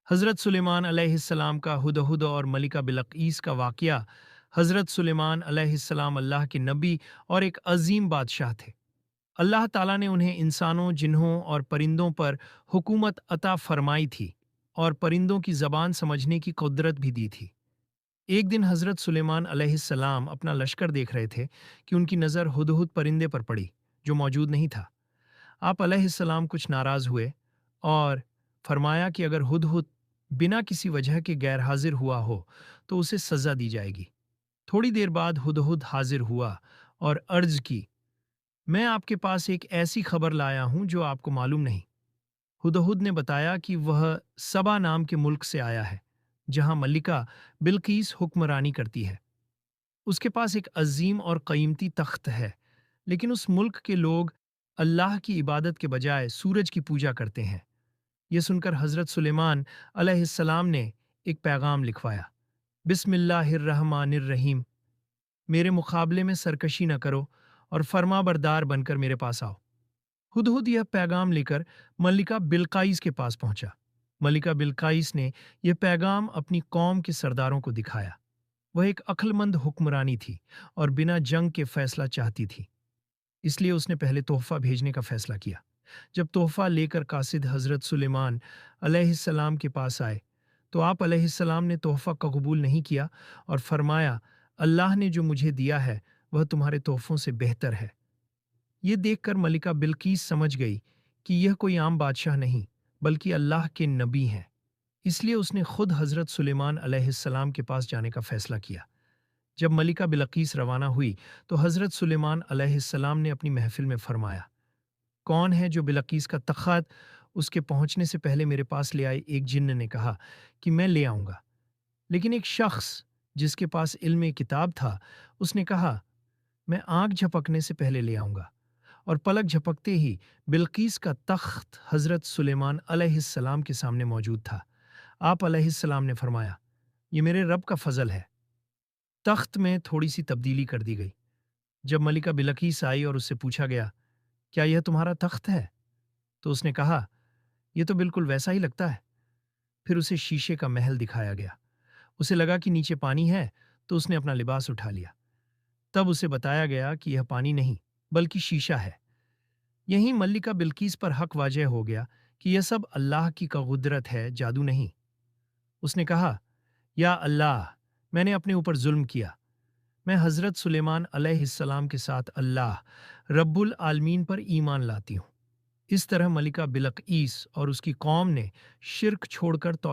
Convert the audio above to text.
حضرت سلیمان علیہ السلام کا ہدہد اور ملکہ بلقیس کا واقعہ۔ حضرت سلیمان علیہ السلام اللہ کے نبی اور ایک عظیم بادشاہ تھے۔ اللہ تعالیٰ نے انہیں انسانوں، جنوں اور پرندوں پر حکومت عطا فرمائی تھی اور پرندوں کی زبان سمجھنے کی قدرت بھی دی تھی۔ ایک دن حضرت سلیمان علیہ السلام اپنا لشکر دیکھ رہے تھے کہ ان کی نظر ہدہد پرندے پر پڑی، جو موجود نہیں تھا۔ آپ علیہ السلام کچھ ناراض ہوئے اور فرمایا کہ اگر ہدہد بنا کسی وجہ کے غیر حاضر ہوا ہو تو اسے سزا دی جائے گی۔ تھوڑی دیر بعد ہدہد حاضر ہوا اور عرض کی، میں آپ کے پاس ایک ایسی خبر لایا ہوں جو آپ کو معلوم نہیں۔ ہدہد نے بتایا کہ وہ سبا نام کے ملک سے آیا ہے، جہاں ملکہ بلقیس حکمرانی کرتی ہے۔ اس کے پاس ایک عظیم اور قیمتی تخت ہے، لیکن اس ملک کے لوگ اللہ کی عبادت کے بجائے سورج کی پوجا کرتے ہیں۔ یہ سن کر حضرت سلیمان علیہ السلام نے ایک پیغام لکھوایا: بسم اللہ الرحمن الرحیم، میرے مقابلے میں سرکشی نہ کرو اور فرما بردار بن کر میرے پاس آؤ۔ ہدہد یہ پیغام لے کر ملکہ بلقیس کے پاس پہنچا۔ ملکہ بلقیس نے یہ پیغام اپنی قوم کے سرداروں کو دکھایا۔ وہ ایک عقل مند حکمرانی تھی اور بنا جنگ کے فیصلہ چاہتی تھی، اس لیے اس نے پہلے تحفہ بھیجنے کا فیصلہ کیا۔ جب تحفہ لے کر قاصد حضرت سلیمان علیہ السلام کے پاس آئے تو آپ علیہ السلام نے تحفہ کا قبول نہیں کیا اور فرمایا، اللہ نے جو مجھے دیا ہے وہ تمہارے تحفوں سے بہتر ہے۔ یہ دیکھ کر ملکہ بلقیس سمجھ گئی کہ یہ کوئی عام بادشاہ نہیں بلکہ اللہ کے نبی ہیں، اس لیے اس نے خود حضرت سلیمان علیہ السلام کے پاس جانے کا فیصلہ کیا۔ جب ملکہ بلقیس روانہ ہوئی تو حضرت سلیمان علیہ السلام نے اپنی محفل میں فرمایا، کون ہے جو بلقیس کا تخت اس کے پہنچنے سے پہلے میرے پاس لے آئے؟ ایک جن نے کہا کہ میں لے آؤں گا، لیکن ایک شخص جس کے پاس علم کتاب تھا اس نے کہا، میں آنکھ جھپکنے سے پہلے لے آؤں گا۔ اور پلک جھپکتے ہی بلقیس کا تخت حضرت سلیمان علیہ السلام کے سامنے موجود تھا۔ آپ علیہ السلام نے فرمایا، یہ میرے رب کا فضل ہے۔ تخت میں تھوڑی سی تبدیلی کر دی گئی۔ جب ملکہ بلقیس آئی اور اس سے پوچھا گیا، کیا یہ تمہارا تخت ہے؟ تو اس نے کہا، یہ تو بالکل ویسا ہی لگتا ہے۔ پھر اسے شیشے کا محل دکھایا گیا۔ اسے لگا کہ نیچے پانی ہے تو اس نے اپنا لباس اٹھا لیا۔ تب اسے بتایا گیا کہ یہ پانی نہیں بلکہ شیشہ ہے۔ یہیں ملکہ بلقیس پر حق واضح ہو گیا کہ یہ سب اللہ کی قدرت ہے، جادو نہیں۔ اس نے کہا، یا اللہ، میں نے اپنے اوپر ظلم کیا۔ میں حضرت سلیمان علیہ السلام کے ساتھ اللہ رب العالمین پر ایمان لاتی ہوں۔ اس طرح ملکہ بلقیس اور اس کی قوم نے شرک چھوڑ کر